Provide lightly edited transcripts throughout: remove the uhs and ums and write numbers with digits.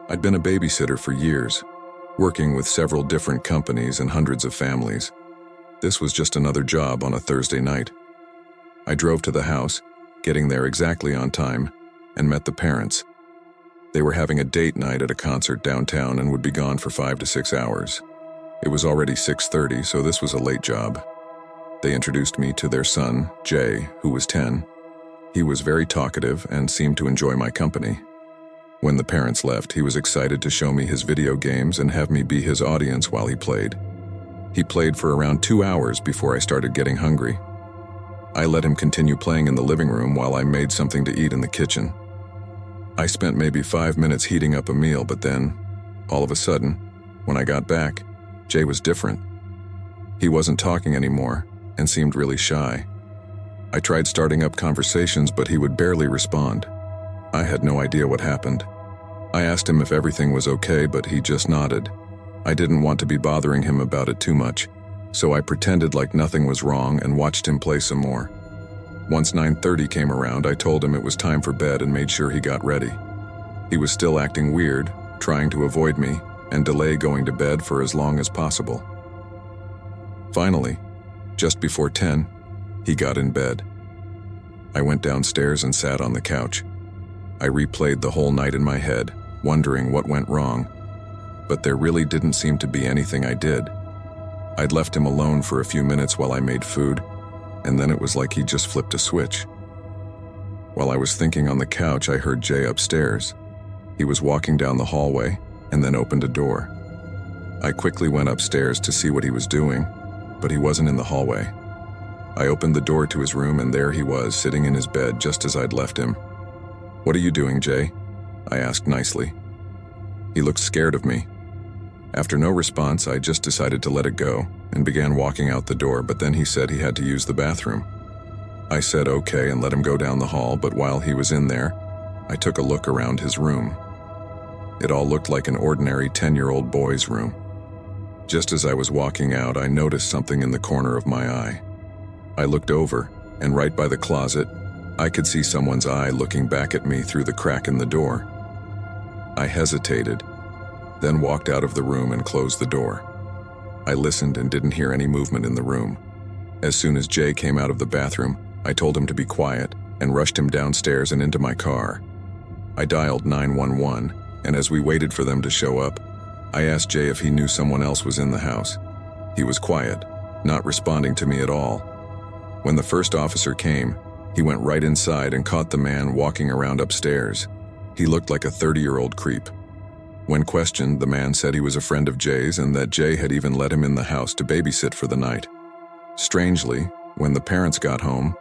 I'd been a babysitter for years, working with several different companies and hundreds of families. This was just another job on a Thursday night. I drove to the house, getting there exactly on time, and met the parents. They were having a date night at a concert downtown and would be gone for 5 to 6 hours. It was already 6:30, so this was a late job. They introduced me to their son, Jay, who was 10. He was very talkative and seemed to enjoy my company. When the parents left, he was excited to show me his video games and have me be his audience while he played. He played for around 2 hours before I started getting hungry. I let him continue playing in the living room while I made something to eat in the kitchen. I spent maybe 5 minutes heating up a meal, but then, all of a sudden, when I got back, Jay was different. He wasn't talking anymore and seemed really shy. I tried starting up conversations, but he would barely respond. I had no idea what happened. I asked him if everything was okay, but he just nodded. I didn't want to be bothering him about it too much, so I pretended like nothing was wrong and watched him play some more. Once 9:30 came around, I told him it was time for bed and made sure he got ready. He was still acting weird, trying to avoid me and delay going to bed for as long as possible. Finally, just before 10, he got in bed. I went downstairs and sat on the couch. I replayed the whole night in my head, wondering what went wrong, but there really didn't seem to be anything I did. I'd left him alone for a few minutes while I made food, and then it was like he just flipped a switch. While I was thinking on the couch, I heard Jay upstairs. He was walking down the hallway and then opened a door. I quickly went upstairs to see what he was doing, but he wasn't in the hallway. I opened the door to his room, and there he was, sitting in his bed just as I'd left him. "What are you doing, Jay?" I asked nicely. He looked scared of me. After no response, I just decided to let it go and began walking out the door, but then he said he had to use the bathroom. I said okay and let him go down the hall, but while he was in there, I took a look around his room. It all looked like an ordinary 10-year-old boy's room. Just as I was walking out, I noticed something in the corner of my eye. I looked over, and right by the closet, I could see someone's eye looking back at me through the crack in the door. I hesitated, then walked out of the room and closed the door. I listened and didn't hear any movement in the room. As soon as Jay came out of the bathroom, I told him to be quiet and rushed him downstairs and into my car. I dialed 911, and as we waited for them to show up, I asked Jay if he knew someone else was in the house. He was quiet, not responding to me at all. When the first officer came, he went right inside and caught the man walking around upstairs. He looked like a 30-year-old creep. When questioned, the man said he was a friend of Jay's and that Jay had even let him in the house to babysit for the night. Strangely, when the parents got home,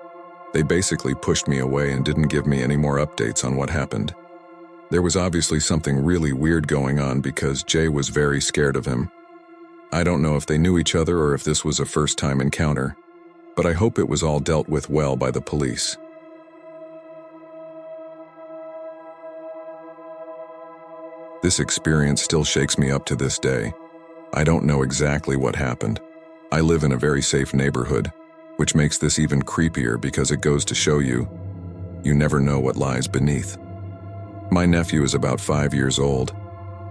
they basically pushed me away and didn't give me any more updates on what happened. There was obviously something really weird going on because Jay was very scared of him. I don't know if they knew each other or if this was a first-time encounter, but I hope it was all dealt with well by the police. This experience still shakes me up to this day. I don't know exactly what happened. I live in a very safe neighborhood, which makes this even creepier because it goes to show you never know what lies beneath. My nephew is about 5 years old,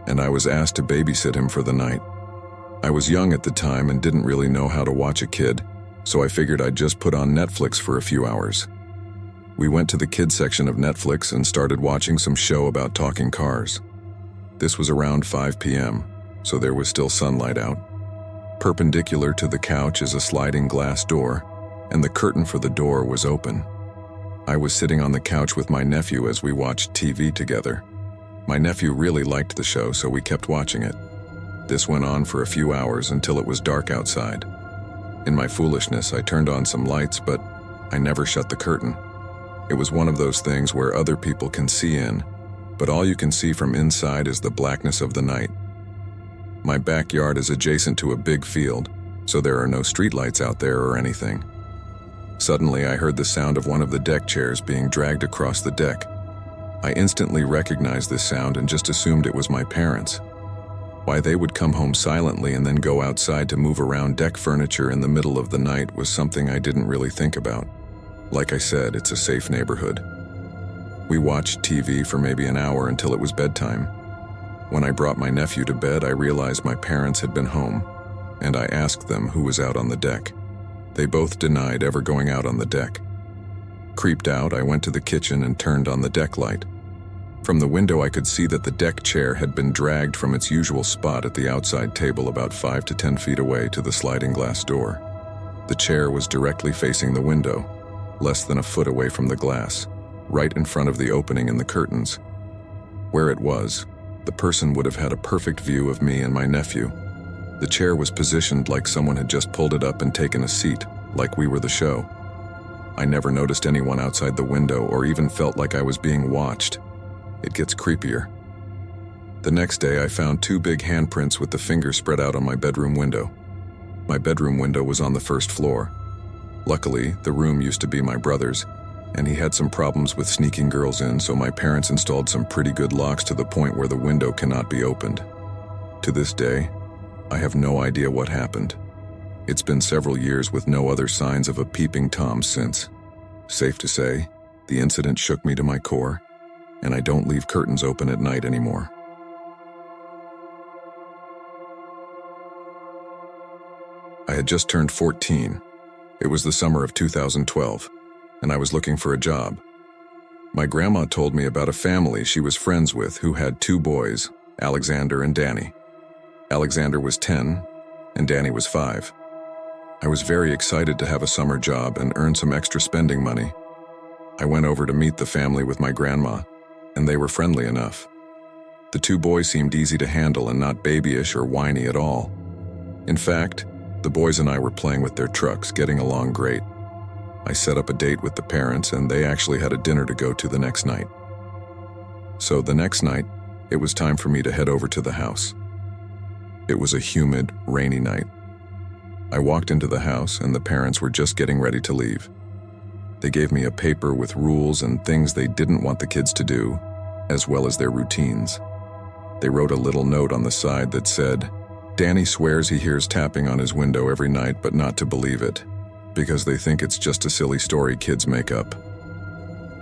and I was asked to babysit him for the night. I was young at the time and didn't really know how to watch a kid, so I figured I'd just put on Netflix for a few hours. We went to the kids section of Netflix and started watching some show about talking cars. This was around 5 p.m., so there was still sunlight out. Perpendicular to the couch is a sliding glass door, and the curtain for the door was open. I was sitting on the couch with my nephew as we watched TV together. My nephew really liked the show, so we kept watching it. This went on for a few hours until it was dark outside. In my foolishness, I turned on some lights, but I never shut the curtain. It was one of those things where other people can see in, but all you can see from inside is the blackness of the night. My backyard is adjacent to a big field, so there are no streetlights out there or anything. Suddenly, I heard the sound of one of the deck chairs being dragged across the deck. I instantly recognized this sound and just assumed it was my parents. Why they would come home silently and then go outside to move around deck furniture in the middle of the night was something I didn't really think about. Like I said, it's a safe neighborhood. We watched TV for maybe an hour until it was bedtime. When I brought my nephew to bed, I realized my parents had been home, and I asked them who was out on the deck. They both denied ever going out on the deck. Creeped out, I went to the kitchen and turned on the deck light. From the window, I could see that the deck chair had been dragged from its usual spot at the outside table about 5 to 10 feet away to the sliding glass door. The chair was directly facing the window, less than a foot away from the glass, right in front of the opening in the curtains. Where it was, the person would have had a perfect view of me and my nephew. The chair was positioned like someone had just pulled it up and taken a seat, like we were the show. I never noticed anyone outside the window or even felt like I was being watched. It gets creepier. The next day, I found 2 big handprints with the fingers spread out on my bedroom window. My bedroom window was on the first floor. Luckily, the room used to be my brother's, and he had some problems with sneaking girls in, so my parents installed some pretty good locks to the point where the window cannot be opened. To this day, I have no idea what happened. It's been several years with no other signs of a peeping Tom since. Safe to say, the incident shook me to my core, and I don't leave curtains open at night anymore. I had just turned 14. It was the summer of 2012, and I was looking for a job. My grandma told me about a family she was friends with who had 2 boys, Alexander and Danny. Alexander was 10, and Danny was 5. I was very excited to have a summer job and earn some extra spending money. I went over to meet the family with my grandma, and they were friendly enough. The 2 boys seemed easy to handle and not babyish or whiny at all. In fact, the boys and I were playing with their trucks, getting along great. I set up a date with the parents, and they actually had a dinner to go to the next night. So the next night, it was time for me to head over to the house. It was a humid, rainy night. I walked into the house, and the parents were just getting ready to leave. They gave me a paper with rules and things they didn't want the kids to do, as well as their routines. They wrote a little note on the side that said, "Danny swears he hears tapping on his window every night, but not to believe it, because they think it's just a silly story kids make up."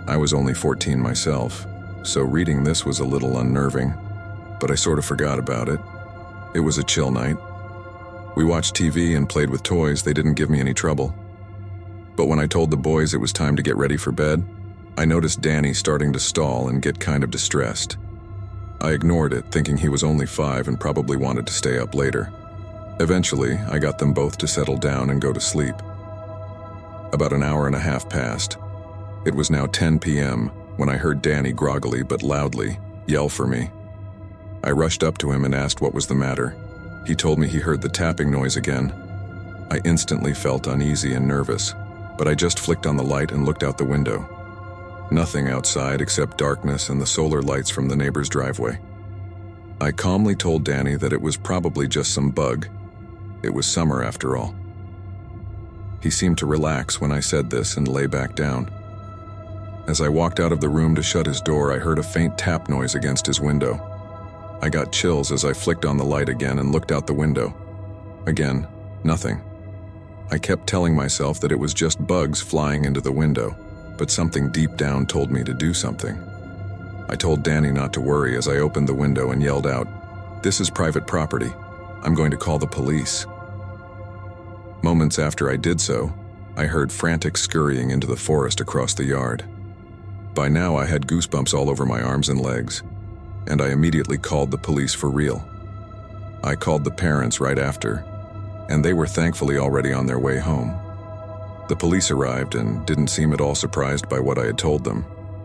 I was only 14 myself, so reading this was a little unnerving, but I sort of forgot about it. It was a chill night. We watched TV and played with toys. They didn't give me any trouble. But when I told the boys it was time to get ready for bed, I noticed Danny starting to stall and get kind of distressed. I ignored it, thinking he was only 5 and probably wanted to stay up later. Eventually, I got them both to settle down and go to sleep. About an hour and a half passed. It was now 10 p.m. when I heard Danny groggily but loudly yell for me. I rushed up to him and asked what was the matter. He told me he heard the tapping noise again. I instantly felt uneasy and nervous, but I just flicked on the light and looked out the window. Nothing outside except darkness and the solar lights from the neighbor's driveway. I calmly told Danny that it was probably just some bug. It was summer after all. He seemed to relax when I said this and lay back down. As I walked out of the room to shut his door, I heard a faint tap noise against his window. I got chills as I flicked on the light again and looked out the window. Again, nothing. I kept telling myself that it was just bugs flying into the window, but something deep down told me to do something. I told Danny not to worry as I opened the window and yelled out, "This is private property. I'm going to call the police." Moments after I did so, I heard frantic scurrying into the forest across the yard. By now I had goosebumps all over my arms and legs, and I immediately called the police for real. I called the parents right after, and they were thankfully already on their way home. The police arrived and didn't seem at all surprised by what I had told them.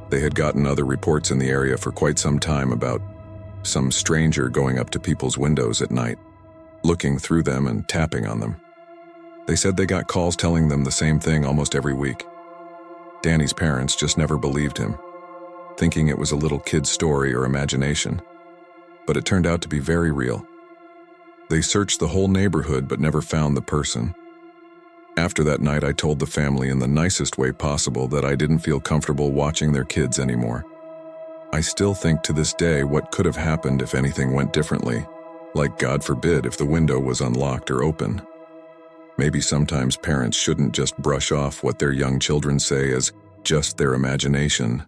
They had gotten other reports in the area for quite some time about some stranger going up to people's windows at night, looking through them and tapping on them. They said they got calls telling them the same thing almost every week. Danny's parents just never believed him, thinking it was a little kid's story or imagination, but it turned out to be very real. They searched the whole neighborhood but never found the person. After that night, I told the family in the nicest way possible that I didn't feel comfortable watching their kids anymore. I still think to this day what could have happened if anything went differently, like God forbid if the window was unlocked or open. Maybe sometimes parents shouldn't just brush off what their young children say as just their imagination.